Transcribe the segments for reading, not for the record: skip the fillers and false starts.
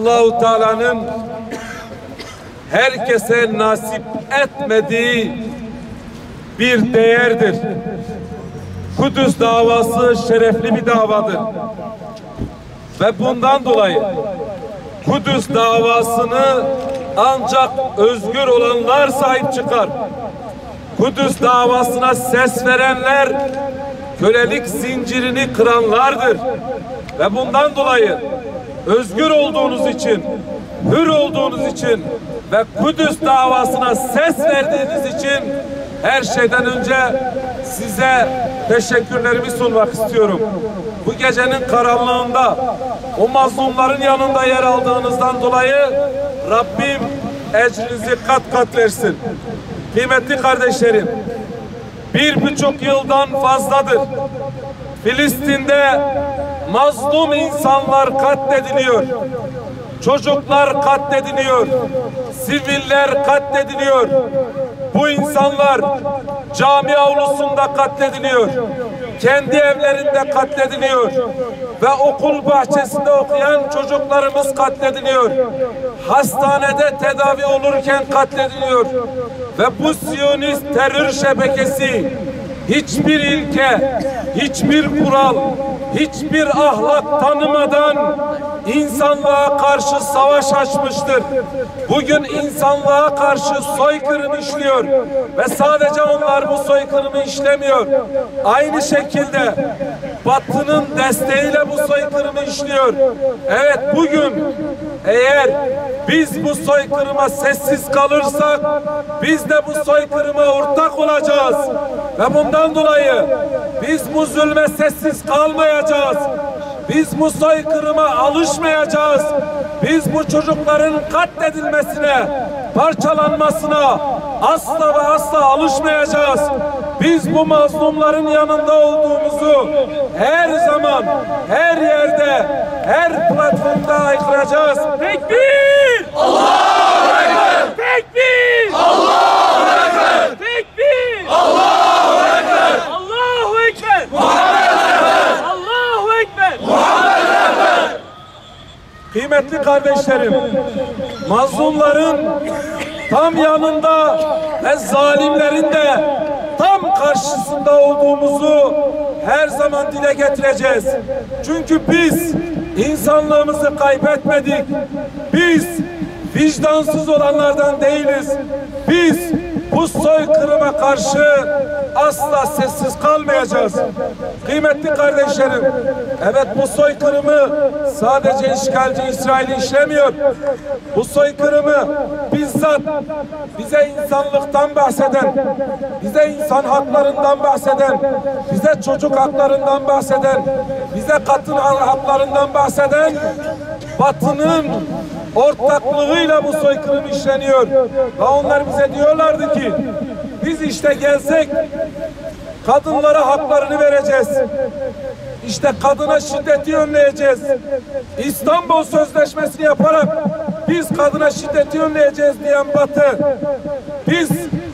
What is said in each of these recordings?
Allahu Teala'nın herkese nasip etmediği bir değerdir. Kudüs davası şerefli bir davadır. Ve bundan dolayı Kudüs davasını ancak özgür olanlar sahip çıkar. Kudüs davasına ses verenler kölelik zincirini kıranlardır. Ve bundan dolayı özgür olduğunuz için, hür olduğunuz için ve Kudüs davasına ses verdiğiniz için her şeyden önce size teşekkürlerimi sunmak istiyorum. Bu gecenin karanlığında o mazlumların yanında yer aldığınızdan dolayı Rabbim ecrinizi kat kat versin. Kıymetli kardeşlerim, 1,5 yıldan fazladır Filistin'de mazlum insanlar katlediliyor. Çocuklar katlediliyor. Siviller katlediliyor. Bu insanlar cami avlusunda katlediliyor. Kendi evlerinde katlediliyor. Ve okul bahçesinde okuyan çocuklarımız katlediliyor. Hastanede tedavi olurken katlediliyor. Ve bu Siyonist terör şebekesi hiçbir ilke, hiçbir kural, hiçbir ahlak tanımadan insanlığa karşı savaş açmıştır. Bugün insanlığa karşı soykırım işliyor ve sadece onlar bu soykırımı işlemiyor. Aynı şekilde Batı'nın desteğiyle bu soykırımı işliyor. Evet, bugün eğer biz bu soykırıma sessiz kalırsak biz de bu soykırıma ortak olacağız. Ve bundan dolayı biz bu zulme sessiz kalmayacağız. Biz bu soykırıma alışmayacağız. Biz bu çocukların katledilmesine, parçalanmasına asla ve asla alışmayacağız. Biz bu mazlumların yanında olduğumuzu her zaman, her yerde, her platformda haykıracağız. Tekbir! Allahu Ekber! Tekbir! Allahu Ekber! Tekbir! Allahu Ekber! Allahu Ekber! Muhammed Ekber! Allahu Ekber! Muhammed Ekber! Kıymetli kardeşlerim, mazlumların tam yanında ve zalimlerin de tam karşısında olduğumuzu her zaman dile getireceğiz. Çünkü biz insanlığımızı kaybetmedik. Biz vicdansız olanlardan değiliz. Biz bu soykırıma karşı asla sessiz kalmayacağız. Kıymetli kardeşlerim, evet, bu soykırımı sadece işgalci İsrail işlemiyor. Bu soykırımı bizzat bize insanlıktan bahseden, bize insan haklarından bahseden, bize çocuk haklarından bahseden, bize kadın haklarından bahseden Batı'nın ortaklığıyla bu soykırım işleniyor. Ve onlar bize diyorlardı ki biz işte gelsek kadınlara haklarını vereceğiz. İşte kadına şiddeti önleyeceğiz. İstanbul Sözleşmesi'ni yaparak biz kadına şiddeti önleyeceğiz diyen Batı, biz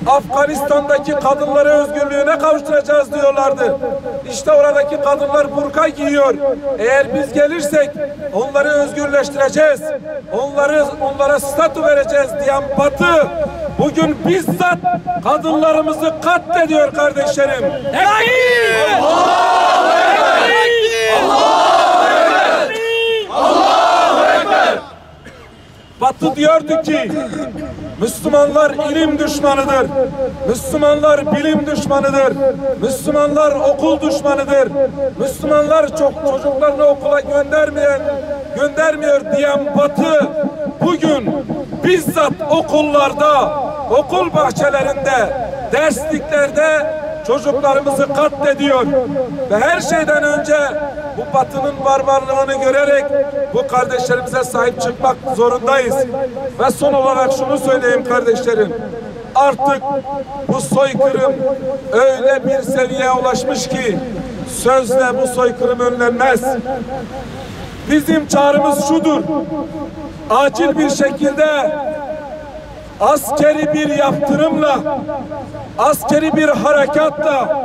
Afganistan'daki kadınları özgürlüğüne kavuşturacağız diyorlardı. İşte oradaki kadınlar burka giyiyor. Eğer biz gelirsek onları özgürleştireceğiz. Onlara statü vereceğiz diyen Batı bugün bizzat kadınlarımızı katlediyor kardeşlerim. Tekbir! Allahu Ekber! Allahu Ekber! Allahu Ekber! Batı diyordu ki Müslümanlar ilim düşmanıdır. Müslümanlar bilim düşmanıdır. Müslümanlar okul düşmanıdır. Müslümanlar çocuklarını okula göndermiyor diyen Batı bugün bizzat okullarda, okul bahçelerinde, dersliklerde çocuklarımızı katlediyor. Ve her şeyden önce bu Batı'nın barbarlığını görerek bu kardeşlerimize sahip çıkmak zorundayız. Ve son olarak şunu söyleyeyim kardeşlerim. Artık bu soykırım öyle bir seviyeye ulaşmış ki sözle bu soykırım önlenmez. Bizim çağrımız şudur: acil bir şekilde askeri bir yaptırımla, askeri bir harekatla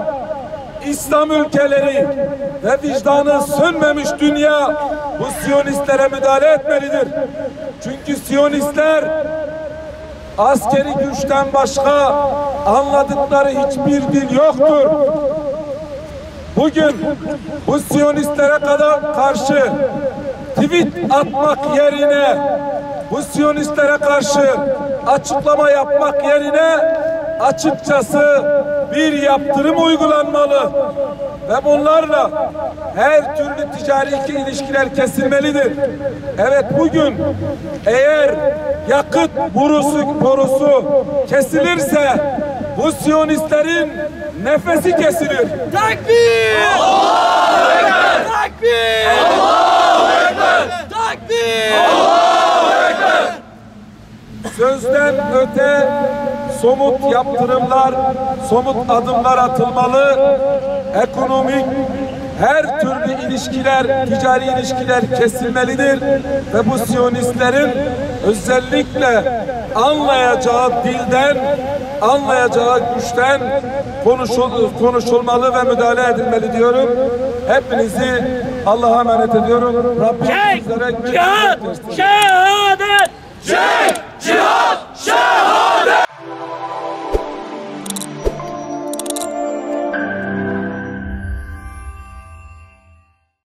İslam ülkeleri ve vicdanı sönmemiş dünya bu Siyonistlere müdahale etmelidir. Çünkü Siyonistler askeri güçten başka anladıkları hiçbir dil yoktur. Bugün bu Siyonistlere karşı tweet atmak yerine, bu Siyonistlere karşı açıklama yapmak yerine açıkçası bir yaptırım uygulanmalı ve bunlarla her türlü ticari ilişkiler kesilmelidir. Evet, bugün eğer yakıt borusu kesilirse bu Siyonistlerin nefesi kesilir. Takbir! Allahu Ekber! Takbir! Allahu Ekber! Takbir! Allahu Ekber! Sözden öte somut yaptırımlar, somut adımlar atılmalı. Ekonomik her türlü ilişkiler, ticari ilişkiler kesilmelidir ve bu Siyonistlerin özellikle anlayacağı dilden, anlayacağı güçten konuşulmalı ve müdahale edilmeli diyorum. Hepinizi Allah'a emanet ediyorum. Rabbim Çek! sizlere Cihat! Şehadet! Çek! Cihat!